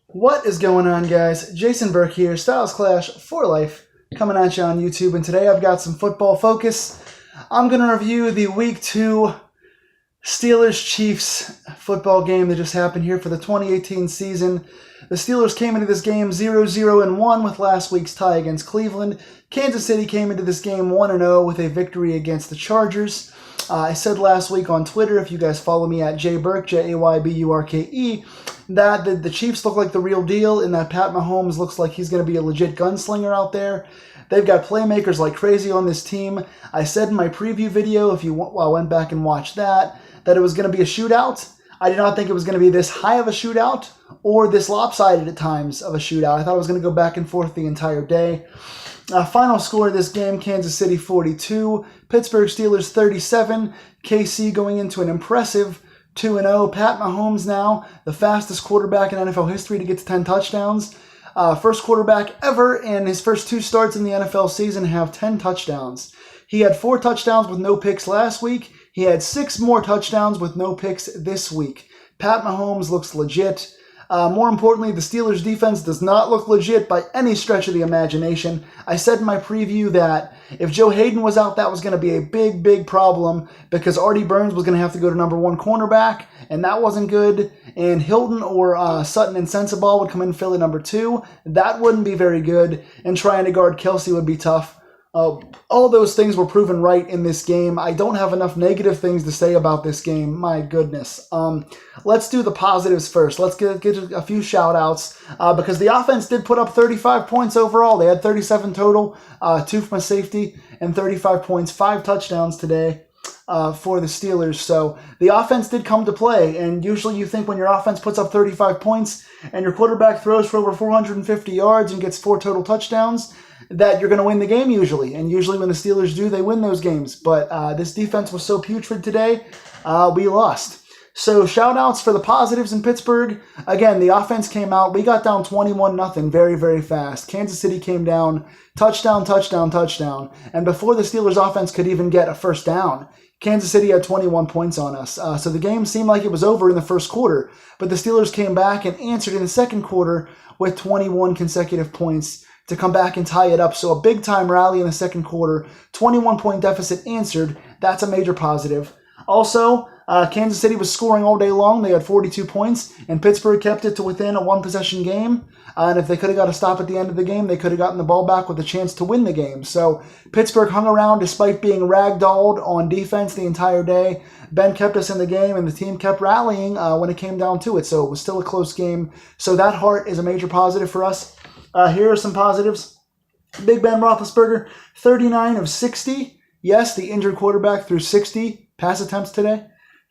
What is going on, guys? Jason Burke here, Styles Clash for Life, coming at you on YouTube. And today I've got some football focus. I'm going to review the Week 2 Steelers-Chiefs football game that just happened here for the 2018 season. The Steelers came into this game 0-0-1 with last week's tie against Cleveland. Kansas City came into this game 1-0 with a victory against the Chargers. I said last week on Twitter, if you guys follow me at jburke, Jayburke, that the Chiefs look like the real deal and that Pat Mahomes looks like he's going to be a legit gunslinger out there. They've got playmakers like crazy on this team. I said in my preview video, if you went back and watched that it was going to be a shootout. I did not think it was going to be this high of a shootout or this lopsided at times of a shootout. I thought it was going to go back and forth the entire day. Final score of this game, Kansas City 42, Pittsburgh Steelers 37, KC going into an impressive 2-0. Pat Mahomes now, the fastest quarterback in NFL history to get to 10 touchdowns. First quarterback ever in his first 2 starts in the NFL season to have 10 touchdowns. He had 4 touchdowns with no picks last week. He had 6 more touchdowns with no picks this week. Pat Mahomes looks legit. More importantly, the Steelers' defense does not look legit by any stretch of the imagination. I said in my preview that if Joe Hayden was out, that was going to be a big, big problem because Artie Burns was going to have to go to number 1 cornerback, and that wasn't good. And Hilton or Sutton and Sensabaugh would come in fill at number 2. That wouldn't be very good, and trying to guard Kelsey would be tough. All those things were proven right in this game. I don't have enough negative things to say about this game. My goodness. Let's do the positives first. Let's get a few shout-outs because the offense did put up 35 points overall. They had 37 total, 2 from a safety, and 35 points, 5 touchdowns today for the Steelers. So the offense did come to play, and usually you think when your offense puts up 35 points and your quarterback throws for over 450 yards and gets 4 total touchdowns, that you're going to win the game usually. And usually when the Steelers do, they win those games. But this defense was so putrid today, we lost. So shout-outs for the positives in Pittsburgh. Again, the offense came out. We got down 21-0 very, very fast. Kansas City came down, touchdown, touchdown, touchdown. And before the Steelers' offense could even get a first down, Kansas City had 21 points on us. So the game seemed like it was over in the first quarter. But the Steelers came back and answered in the second quarter with 21 consecutive points to come back and tie it up. So a big-time rally in the second quarter, 21-point deficit answered. That's a major positive. Also, Kansas City was scoring all day long. They had 42 points, and Pittsburgh kept it to within a 1-possession game. And if they could have got a stop at the end of the game, they could have gotten the ball back with a chance to win the game. So Pittsburgh hung around despite being ragdolled on defense the entire day. Ben kept us in the game, and the team kept rallying when it came down to it. So it was still a close game. So that heart is a major positive for us. Here are some positives. Big Ben Roethlisberger, 39 of 60. Yes, the injured quarterback threw 60 pass attempts today.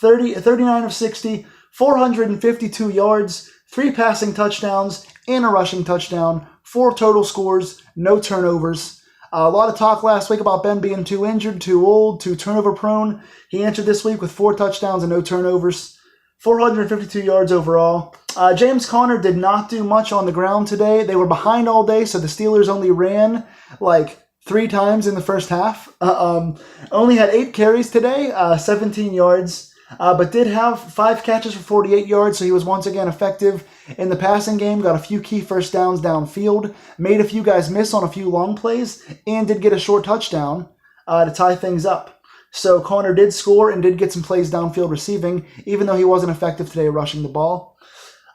39 of 60, 452 yards, 3 passing touchdowns, and a rushing touchdown, 4 total scores, no turnovers. A lot of talk last week about Ben being too injured, too old, too turnover prone. He answered this week with 4 touchdowns and no turnovers, 452 yards overall. James Conner did not do much on the ground today. They were behind all day, so the Steelers only ran like 3 times in the first half. Only had 8 carries today, 17 yards, but did have 5 catches for 48 yards, so he was once again effective in the passing game, got a few key first downs downfield, made a few guys miss on a few long plays, and did get a short touchdown to tie things up. So Conner did score and did get some plays downfield receiving, even though he wasn't effective today rushing the ball.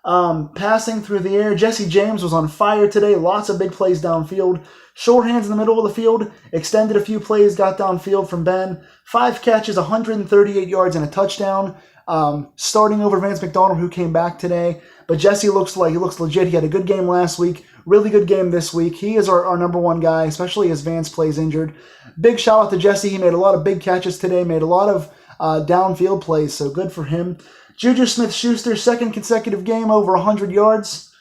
Passing through the air, Jesse James was on fire today. Lots of big plays downfield. Short hands in the middle of the field. Extended a few plays, got downfield from Ben. 5 catches, 138 yards, and a touchdown. Starting over Vance McDonald, who came back today. But Jesse looks legit. He had a good game last week. Really good game this week. He is our number 1 guy, especially as Vance plays injured. Big shout out to Jesse. He made a lot of big catches today. Made a lot of downfield plays, so good for him. Juju Smith-Schuster, 2nd consecutive game over 100 yards.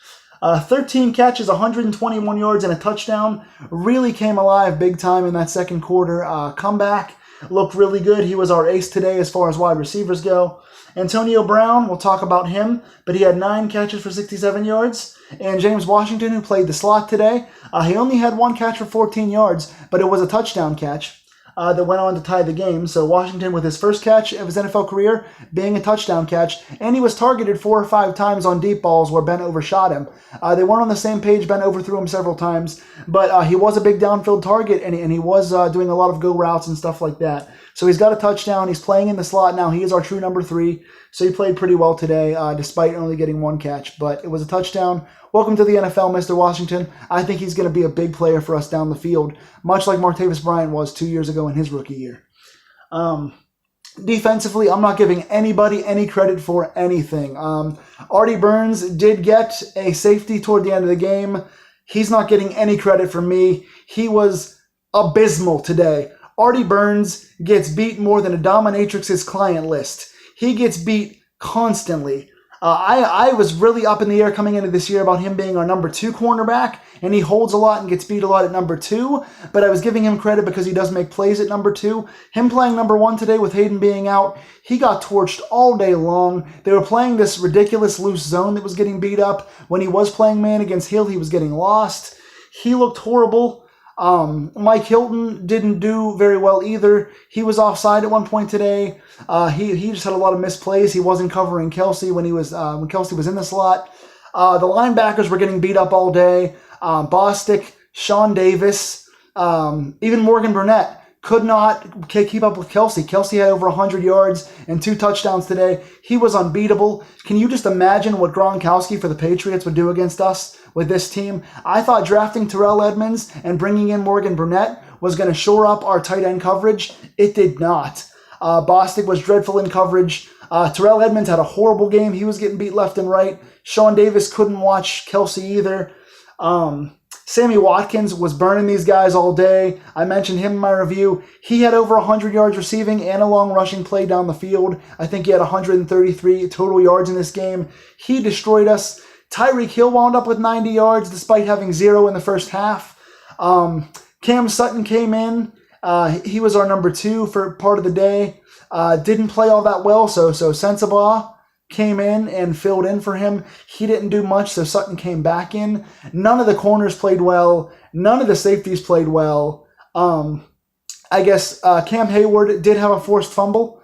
13 catches, 121 yards, and a touchdown. Really came alive big time in that second quarter. Comeback looked really good. He was our ace today as far as wide receivers go. Antonio Brown, we'll talk about him, but he had 9 catches for 67 yards. And James Washington, who played the slot today, he only had 1 catch for 14 yards, but it was a touchdown catch. that went on to tie the game. So Washington with his first catch of his NFL career being a touchdown catch, and he was targeted 4 or 5 times on deep balls where Ben overshot him. They weren't on the same page. Ben overthrew him several times, but he was a big downfield target, and he was doing a lot of go routes and stuff like that. So he's got a touchdown. He's playing in the slot now. He is our true number 3. So he played pretty well today, despite only getting 1 catch. But it was a touchdown. Welcome to the NFL, Mr. Washington. I think he's going to be a big player for us down the field, much like Martavis Bryant was 2 years ago in his rookie year. Defensively, I'm not giving anybody any credit for anything. Artie Burns did get a safety toward the end of the game. He's not getting any credit from me. He was abysmal today. Artie Burns gets beat more than a dominatrix's client list. He gets beat constantly. I was really up in the air coming into this year about him being our number 2 cornerback, and he holds a lot and gets beat a lot at number 2, but I was giving him credit because he does make plays at number 2. Him playing number 1 today with Hayden being out, he got torched all day long. They were playing this ridiculous loose zone that was getting beat up. When he was playing man against Hill, he was getting lost. He looked horrible. Mike Hilton didn't do very well either. He was offside at one point today. He just had a lot of misplays. He wasn't covering Kelsey when Kelsey was in the slot. The linebackers were getting beat up all day. Bostic, Sean Davis, even Morgan Burnett could not keep up with Kelsey. Kelsey had over 100 yards and 2 touchdowns today. He was unbeatable. Can you just imagine what Gronkowski for the Patriots would do against us with this team? I thought drafting Terrell Edmunds and bringing in Morgan Burnett was going to shore up our tight end coverage. It did not. Bostic was dreadful in coverage. Terrell Edmunds had a horrible game. He was getting beat left and right. Sean Davis couldn't watch Kelsey either. Sammy Watkins was burning these guys all day. I mentioned him in my review. He had over 100 yards receiving and a long rushing play down the field. I think he had 133 total yards in this game. He destroyed us. Tyreek Hill wound up with 90 yards despite having 0 in the first half. Cam Sutton came in. He was our number 2 for part of the day. Didn't play all that well, so Sensabaugh came in and filled in for him. He didn't do much, so Sutton came back in. None of the corners played well. None of the safeties played well. I guess Cam Hayward did have a forced fumble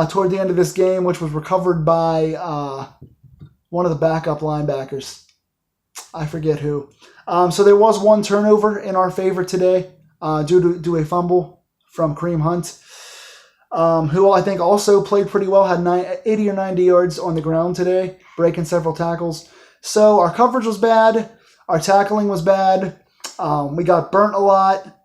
toward the end of this game, which was recovered by one of the backup linebackers. I forget who. So there was 1 turnover in our favor today due to a fumble from Kareem Hunt, who I think also played pretty well, had 80 or 90 yards on the ground today, breaking several tackles. So our coverage was bad. Our tackling was bad. We got burnt a lot.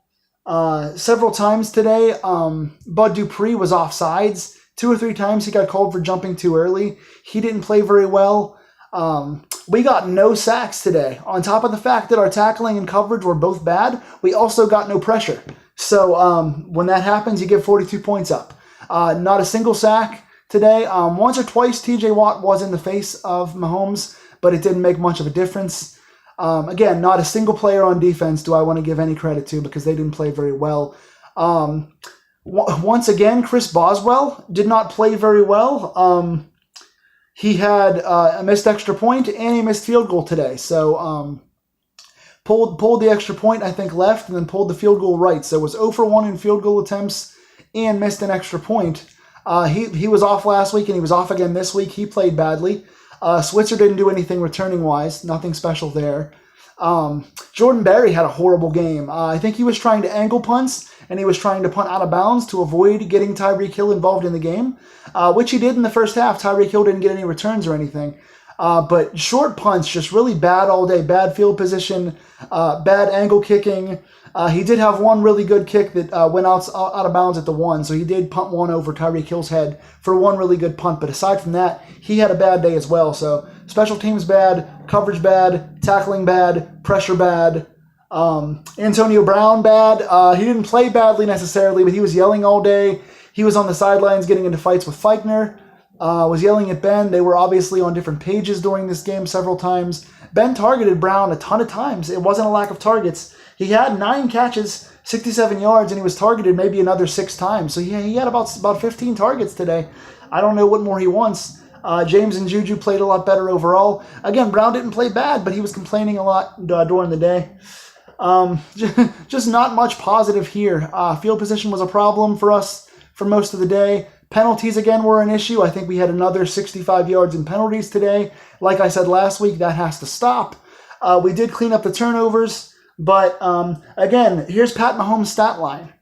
Several times today, Bud Dupree was offsides. 2 or 3 times he got called for jumping too early. He didn't play very well. We got no sacks today. On top of the fact that our tackling and coverage were both bad, we also got no pressure. So when that happens, you get 42 points up. Not a single sack today. Once or twice, TJ Watt was in the face of Mahomes, but it didn't make much of a difference. Again, not a single player on defense do I want to give any credit to because they didn't play very well. Once again, Chris Boswell did not play very well. He had a missed extra point and a missed field goal today. So pulled the extra point, I think, left, and then pulled the field goal right. So it was 0 for 1 in field goal attempts and missed an extra point. He was off last week, and he was off again this week. He played badly. Switzer didn't do anything returning-wise. Nothing special there. Jordan Berry had a horrible game. I think he was trying to angle punts, and he was trying to punt out of bounds to avoid getting Tyreek Hill involved in the game, which he did in the first half. Tyreek Hill didn't get any returns or anything. But short punts, just really bad all day. Bad field position, bad angle kicking. He did have one really good kick that went out of bounds at the 1, so he did punt one over Tyreek Hill's head for one really good punt. But aside from that, he had a bad day as well. So special teams bad, coverage bad, tackling bad, pressure bad. Antonio Brown bad. He didn't play badly necessarily, but he was yelling all day. He was on the sidelines getting into fights with Feichner. Was yelling at Ben. They were obviously on different pages during this game several times. Ben targeted Brown a ton of times. It wasn't a lack of targets. He had 9 catches, 67 yards, and he was targeted maybe another 6 times. So he had about 15 targets today. I don't know what more he wants. James and Juju played a lot better overall. Again, Brown didn't play bad, but he was complaining a lot during the day. Just not much positive here. Field position was a problem for us for most of the day. Penalties, again, were an issue. I think we had another 65 yards in penalties today. Like I said last week, that has to stop. We did clean up the turnovers, but again, here's Pat Mahomes' stat line.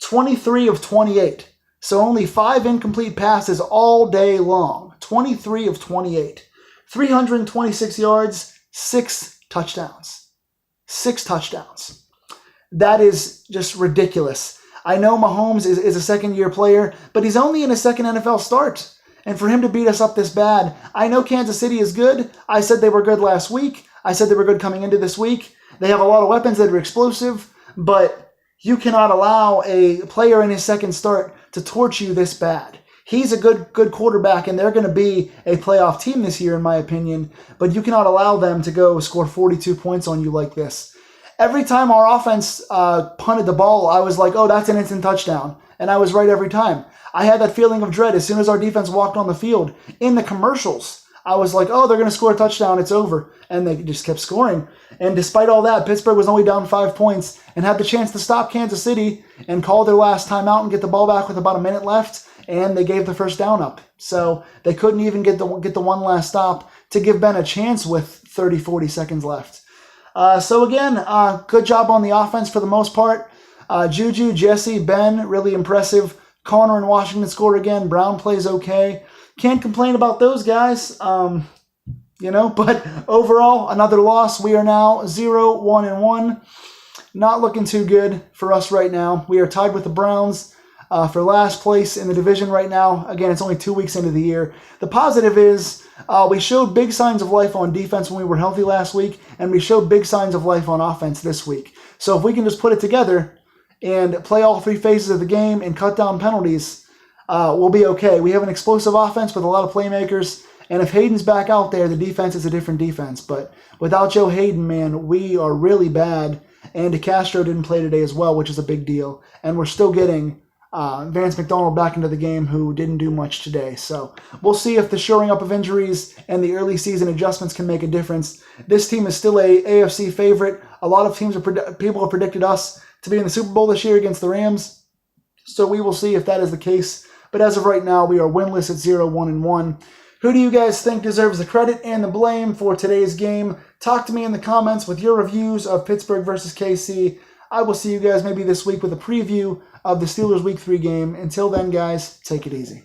23 of 28. So only 5 incomplete passes all day long. 23 of 28. 326 yards, 6 touchdowns. 6 touchdowns. That is just ridiculous. I know Mahomes is a second-year player, but he's only in his second NFL start. And for him to beat us up this bad, I know Kansas City is good. I said they were good last week. I said they were good coming into this week. They have a lot of weapons that are explosive, but you cannot allow a player in his second start to torch you this bad. He's a good quarterback, and they're going to be a playoff team this year, in my opinion, but you cannot allow them to go score 42 points on you like this. Every time our offense punted the ball, I was like, oh, that's an instant touchdown. And I was right every time. I had that feeling of dread as soon as our defense walked on the field. In the commercials, I was like, oh, they're going to score a touchdown. It's over. And they just kept scoring. And despite all that, Pittsburgh was only down 5 points and had the chance to stop Kansas City and call their last timeout and get the ball back with about a minute left. And they gave the first down up. So they couldn't even get the one last stop to give Ben a chance with 30, 40 seconds left. So again, good job on the offense for the most part. Juju, Jesse, Ben, really impressive. Connor and Washington score again. Brown plays okay. Can't complain about those guys, but overall, another loss. We are now 0-1-1. Not looking too good for us right now. We are tied with the Browns for last place in the division right now. Again, it's only 2 weeks into the year. The positive is we showed big signs of life on defense when we were healthy last week, and we showed big signs of life on offense this week. So if we can just put it together and play all 3 phases of the game and cut down penalties, we'll be okay. We have an explosive offense with a lot of playmakers, and if Hayden's back out there, the defense is a different defense. But without Joe Hayden, man, we are really bad. And DeCastro didn't play today as well, which is a big deal. And we're still getting Vance McDonald back into the game, who didn't do much today. So we'll see if the shoring up of injuries and the early season adjustments can make a difference. This team is still a AFC favorite. A lot of people have predicted us to be in the Super Bowl this year against the Rams. So we will see if that is the case. But as of right now, we are winless at 0-1-1. Who do you guys think deserves the credit and the blame for today's game? Talk to me in the comments with your reviews of Pittsburgh versus KC. I will see you guys maybe this week with a preview of the Steelers Week 3 game. Until then, guys, take it easy.